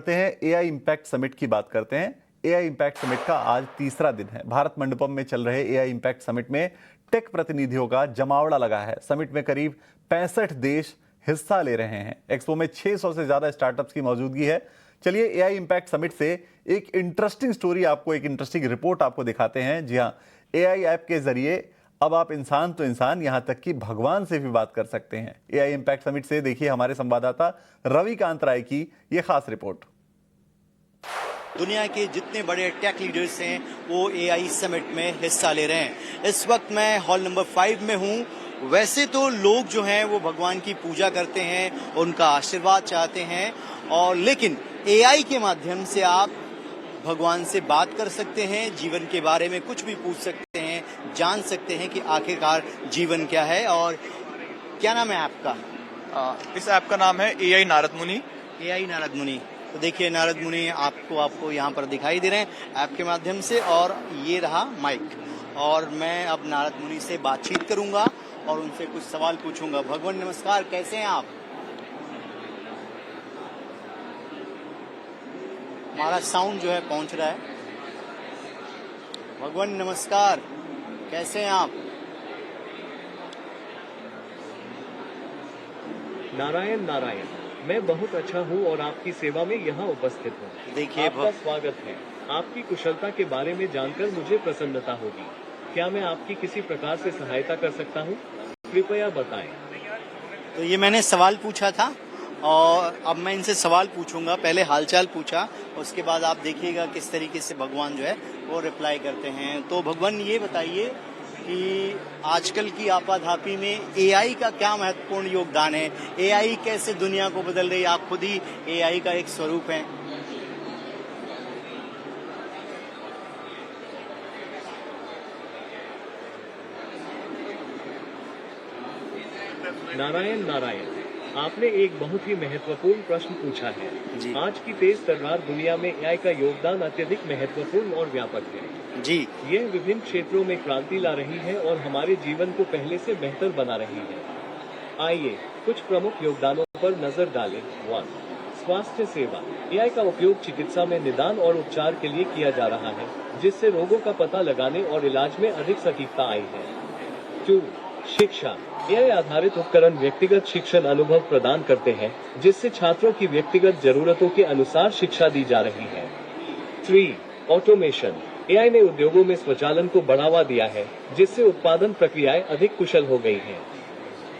बढ़ते हैं, AI impact summit की बात करते हैं। एआई इम्पैक्ट समिट का आज तीसरा दिन है। भारत मंडपम में चल रहे एआई इम्पैक्ट समिट में टेक प्रतिनिधियों का जमावड़ा लगा है। समिट में करीब 65 देश हिस्सा ले रहे हैं। एक्सपो में 600 से ज्यादा स्टार्टअप्स की मौजूदगी है। चलिए एआई इम्पैक्ट समिट से एक इंटरेस्टिंग स्टोरी आपको, एक इंटरेस्टिंग रिपोर्ट आपको दिखाते हैं। जी हाँ, एआई ऐप के जरिए अब आप इंसान तो इंसान, यहां तक कि भगवान से भी बात कर सकते हैं। एआई इम्पैक्ट समिट से देखिए हमारे संवाददाता रविकांत राय की यह खास रिपोर्ट। दुनिया के जितने बड़े टेक लीडर्स हैं वो एआई समिट में हिस्सा ले रहे हैं। इस वक्त मैं हॉल नंबर 5 में हूं। वैसे तो लोग जो हैं वो भगवान की पूजा करते हैं, उनका आशीर्वाद चाहते हैं, और लेकिन एआई के माध्यम से आप भगवान से बात कर सकते हैं, जीवन के बारे में कुछ भी पूछ सकते हैं, जान सकते हैं कि आखिरकार जीवन क्या है। और क्या नाम है आपका? इस ऐप का नाम है एआई नारद मुनि। एआई नारद मुनि। तो देखिए नारद मुनि आपको यहाँ पर दिखाई दे रहे हैं ऐप के माध्यम से, और ये रहा माइक। और मैं अब नारद मुनि से बातचीत करूंगा और उनसे कुछ सवाल पूछूंगा। भगवान नमस्कार, कैसे हैं आप? हमारा साउंड जो है पहुंच रहा है। भगवान नमस्कार, कैसे हैं आप? नारायण नारायण, मैं बहुत अच्छा हूँ और आपकी सेवा में यहाँ उपस्थित हूँ। देखिए आपका स्वागत है। आपकी कुशलता के बारे में जानकर मुझे प्रसन्नता होगी। क्या मैं आपकी किसी प्रकार से सहायता कर सकता हूँ? कृपया बताएं। तो ये मैंने सवाल पूछा था और अब मैं इनसे सवाल पूछूंगा। पहले हालचाल पूछा, उसके बाद आप देखिएगा किस तरीके से भगवान जो है वो रिप्लाई करते हैं। तो भगवान ये बताइए कि आजकल की आपाधापी में एआई का क्या महत्वपूर्ण योगदान है? एआई कैसे दुनिया को बदल रही है? आप खुद ही एआई का एक स्वरूप हैं। नारायण नारायण, आपने एक बहुत ही महत्वपूर्ण प्रश्न पूछा है। आज की तेज तर्रार दुनिया में एआई का योगदान अत्यधिक महत्वपूर्ण और व्यापक है। जी, यह विभिन्न क्षेत्रों में क्रांति ला रही है और हमारे जीवन को पहले से बेहतर बना रही है। आइए कुछ प्रमुख योगदानों पर नजर डालें। 1. स्वास्थ्य सेवा। एआई का उपयोग चिकित्सा में निदान और उपचार के लिए किया जा रहा है, जिससे रोगों का पता लगाने और इलाज में अधिक सटीकता आई है। 2. शिक्षा। एआई आधारित उपकरण व्यक्तिगत शिक्षण अनुभव प्रदान करते हैं, जिससे छात्रों की व्यक्तिगत जरूरतों के अनुसार शिक्षा दी जा रही है। 3. ऑटोमेशन। एआई ने उद्योगों में स्वचालन को बढ़ावा दिया है, जिससे उत्पादन प्रक्रियाएं अधिक कुशल हो गई हैं।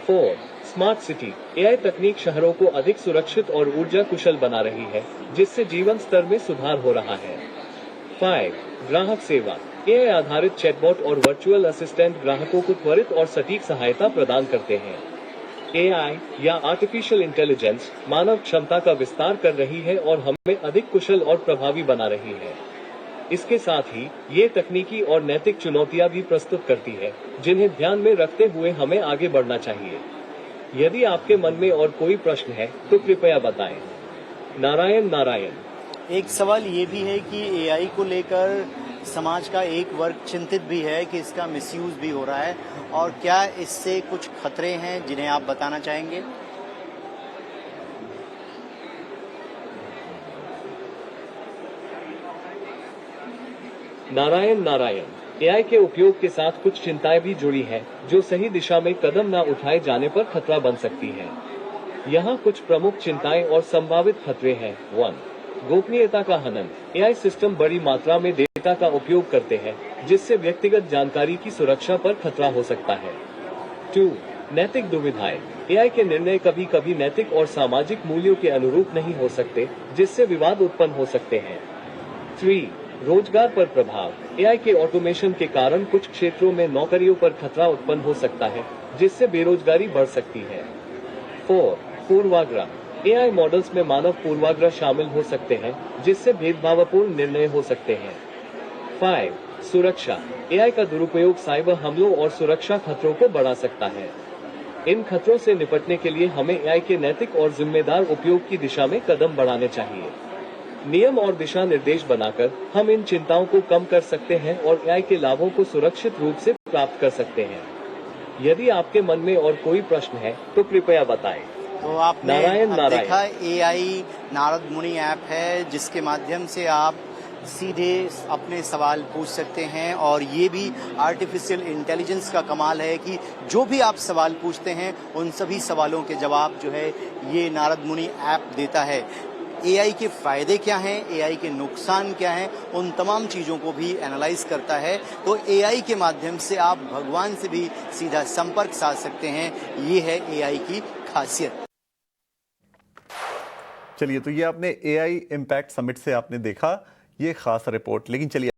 4. Smart city. एआई तकनीक शहरों को अधिक सुरक्षित और ऊर्जा कुशल बना रही है, जिससे जीवन स्तर में सुधार हो रहा है। 5. ग्राहक सेवा। एआई आधारित चैटबॉट और वर्चुअल असिस्टेंट ग्राहकों को त्वरित और सटीक सहायता प्रदान करते हैं। एआई या आर्टिफिशियल इंटेलिजेंस मानव क्षमता का विस्तार कर रही है और हमें अधिक कुशल और प्रभावी बना रही है। इसके साथ ही ये तकनीकी और नैतिक चुनौतियां भी प्रस्तुत करती है, जिन्हें ध्यान में रखते हुए हमें आगे बढ़ना चाहिए। यदि आपके मन में और कोई प्रश्न है तो कृपया बताएं। नारायण नारायण। एक सवाल ये भी है कि एआई को लेकर समाज का एक वर्ग चिंतित भी है कि इसका मिसयूज भी हो रहा है, और क्या इससे कुछ खतरे हैं जिन्हें आप बताना चाहेंगे? नारायण नारायण, एआई के उपयोग के साथ कुछ चिंताएं भी जुड़ी हैं, जो सही दिशा में कदम न उठाए जाने पर खतरा बन सकती हैं। यहाँ कुछ प्रमुख चिंताएं और संभावित खतरे हैं। 1. गोपनीयता का हनन। एआई सिस्टम बड़ी मात्रा में डेटा का उपयोग करते हैं, जिससे व्यक्तिगत जानकारी की सुरक्षा पर खतरा हो सकता है। 2. नैतिक दुविधाएं। एआई के निर्णय कभी कभी नैतिक और सामाजिक मूल्यों के अनुरूप नहीं हो सकते, जिससे विवाद उत्पन्न हो सकते हैं। 3. रोजगार पर प्रभाव। एआई के ऑटोमेशन के कारण कुछ क्षेत्रों में नौकरियों पर खतरा उत्पन्न हो सकता है, जिससे बेरोजगारी बढ़ सकती है। 4. पूर्वाग्रह। एआई मॉडल्स में मानव पूर्वाग्रह शामिल हो सकते हैं, जिससे भेदभावपूर्ण निर्णय हो सकते हैं। 5. सुरक्षा। एआई का दुरुपयोग साइबर हमलों और सुरक्षा खतरों को बढ़ा सकता है। इन खतरों से निपटने के लिए हमें एआई के नैतिक और जिम्मेदार उपयोग की दिशा में कदम बढ़ाने चाहिए। नियम और दिशा निर्देश बनाकर हम इन चिंताओं को कम कर सकते हैं और एआई के लाभों को सुरक्षित रूप से प्राप्त कर सकते हैं। यदि आपके मन में और कोई प्रश्न है तो कृपया बताएं। तो आपने नारायण, अब नारायण। देखा एआई नारद मुनि ऐप है जिसके माध्यम से आप सीधे अपने सवाल पूछ सकते हैं और ये भी आर्टिफिशियल इंटेलिजेंस का कमाल है कि जो भी आप सवाल पूछते हैं उन सभी सवालों के जवाब जो है ये नारद मुनि ऐप देता है। एआई के फायदे क्या हैं, एआई के नुकसान क्या हैं, उन तमाम चीजों को भी एनालाइज करता है। तो एआई के माध्यम से आप भगवान से भी सीधा संपर्क साध सकते हैं। ये है एआई की खासियत। चलिए, तो ये आपने एआई इम्पैक्ट समिट से आपने देखा ये खास रिपोर्ट, लेकिन चलिए